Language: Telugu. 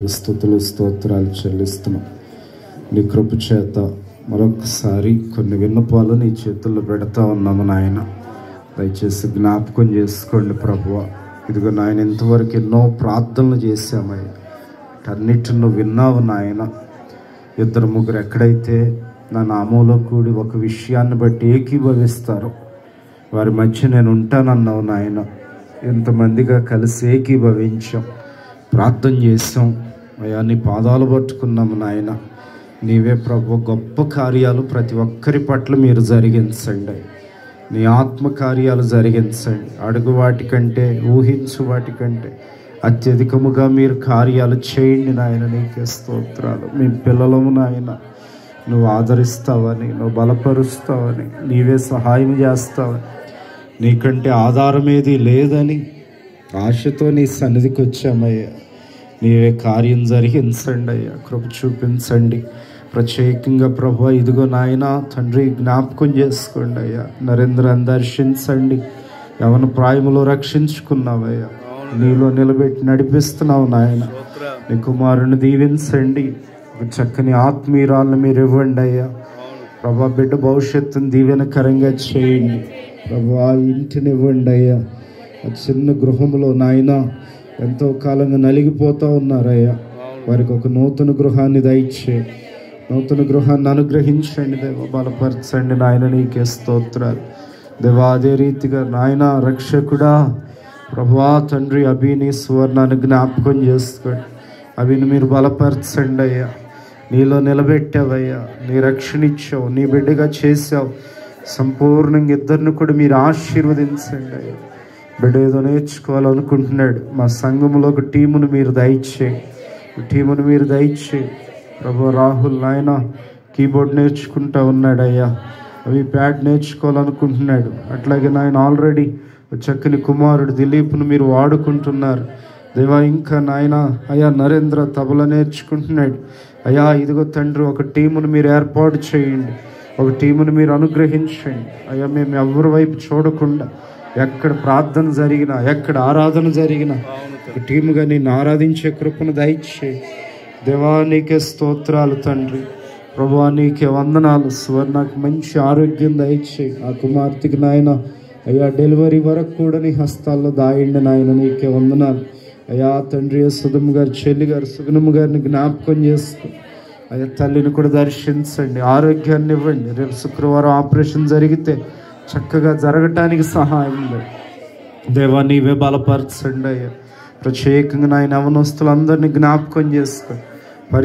స్తుతులు స్తోత్రాలు చెల్లిస్తున్నాం. నీ కృప చేత మరొకసారి కొన్ని విన్నపాలు నీ చేతుల్లో పెడతా ఉన్నాము నాయన. దయచేసి జ్ఞాపకం చేసుకోండి ప్రభువా. ఇదిగో నాయన, ఇంతవరకు ఎన్నో ప్రార్థనలు చేశామయ్య, అన్నిటిని నువ్వు విన్నావు నాయన. ఇద్దరు ముగ్గురు ఎక్కడైతే నా నామంలో కూడి ఒక విషయాన్ని బట్టి ఏకీభవిస్తారో వారి మధ్య నేను ఉంటానన్నావు నాయన. ఎంతమందిగా కలిసి ఏకీభవించాం, ప్రార్థన చేసాం అయ్యా, నీ పాదాలు పట్టుకున్నాము నాయన. నీవే ప్రభు గొప్ప కార్యాలు ప్రతి ఒక్కరి పట్ల మీరు జరిగించండి. నీ ఆత్మ కార్యాలు జరిగించండి. అడుగు వాటికంటే, ఊహించు వాటికంటే అత్యధికముగా మీరు కార్యాలు చేయండి నాయన. నీకే స్తోత్రాలు. మీ పిల్లలము నాయన, నువ్వు ఆదరిస్తావని, నువ్వు బలపరుస్తావని, నీవే సహాయం చేస్తావని, నీకంటే ఆధారం ఏది లేదని ఆశతో నీ సన్నిధికి వచ్చామయ్యా. నీవే కార్యం జరిగించండి అయ్యా, కృప చూపించండి. ప్రత్యేకంగా ప్రభు ఇదిగో నాయన తండ్రి, జ్ఞాపకం చేసుకోండి అయ్యా. నరేంద్రాన్ని దర్శించండి. యవన ప్రాయములో రక్షించుకున్నావయ్యా, నీలో నిలబెట్టి నడిపిస్తున్నావు నాయన. నీ కుమారుని దీవించండి. ఒక చక్కని ఆత్మీయురాలను మీరు ఇవ్వండి అయ్యా. ప్రభా, బిడ్డ భవిష్యత్తును దీవెనకరంగా చేయండి ప్రభు. ఆ ఇంటిని ఇవ్వండి అయ్యా. ఆ చిన్న గృహంలో నాయన ఎంతో కాలంగా నలిగిపోతూ ఉన్నారయ్యా. వారికి ఒక నూతన గృహాన్ని దయచే, నూతన గృహాన్ని అనుగ్రహించండి దేవా, బలపరచండి నాయన. నీకే స్తోత్రాలు దేవా. అదే రీతిగా నాయన రక్షకుడా ప్రభువా తండ్రి, అభిని సువర్ణాన్ని జ్ఞాపకం చేసుకోండి. అభిని మీరు బలపరచండి అయ్యా. నీలో నిలబెట్టావయ్యా, నీ రక్షణ ఇచ్చావు, నీ బిడ్డగా చేసావు. సంపూర్ణంగా ఇద్దరిని కూడా మీరు ఆశీర్వదించండి అయ్యా. బిడ్డ ఏదో నేర్చుకోవాలనుకుంటున్నాడు, మా సంఘంలో ఒక టీమును మీరు దయచేయి, ప్రభు. రాహుల్ నాయన కీబోర్డ్ నేర్చుకుంటా ఉన్నాడు అయ్యా, అవి ప్యాడ్ నేర్చుకోవాలనుకుంటున్నాడు. అట్లాగే నాయన ఆల్రెడీ చక్కని కుమారుడు దిలీప్ను మీరు వాడుకుంటున్నారు దేవా. ఇంకా నాయన అయ్యా నరేంద్ర తబల నేర్చుకుంటున్నాడు అయ్యా. ఇదిగో తండ్రి, ఒక టీమును మీరు ఏర్పాటు చేయండి, ఒక టీమును మీరు అనుగ్రహించండి అయ్యా. మేము ఎవరి వైపు చూడకుండా, ఎక్కడ ప్రార్థన జరిగినా, ఎక్కడ ఆరాధన జరిగినా ఒక టీముగా నిన్ను ఆరాధించే కృపను దయచేయి దేవా. నీకే స్తోత్రాలు తండ్రి. ప్రభువా నీకే వందనాలు. సువర్ణకు మంచి ఆరోగ్యం దయచేయి. ఆ కుమార్తెకి నాయన అయ్యా డెలివరీ వరకు కూడా నీ హస్తాల్లో దాయండి నాయన. నీకే వందనాలు అయ్యా. తండ్రి సుధమ్మ గారు, చెల్లి గారు, సుగుణమ్మ గారిని జ్ఞాపకం చేసుకో అయ్యా. తల్లిని కూడా దర్శించండి, ఆరోగ్యాన్ని ఇవ్వండి. రేపు శుక్రవారం ఆపరేషన్ జరిగితే చక్కగా జరగటానికి సహాయం దేవా. నీవే బలపరచండి అయ్యా. ప్రత్యేకంగా నాయన యవనస్తులందరినీ జ్ఞాపకం చేసుకో.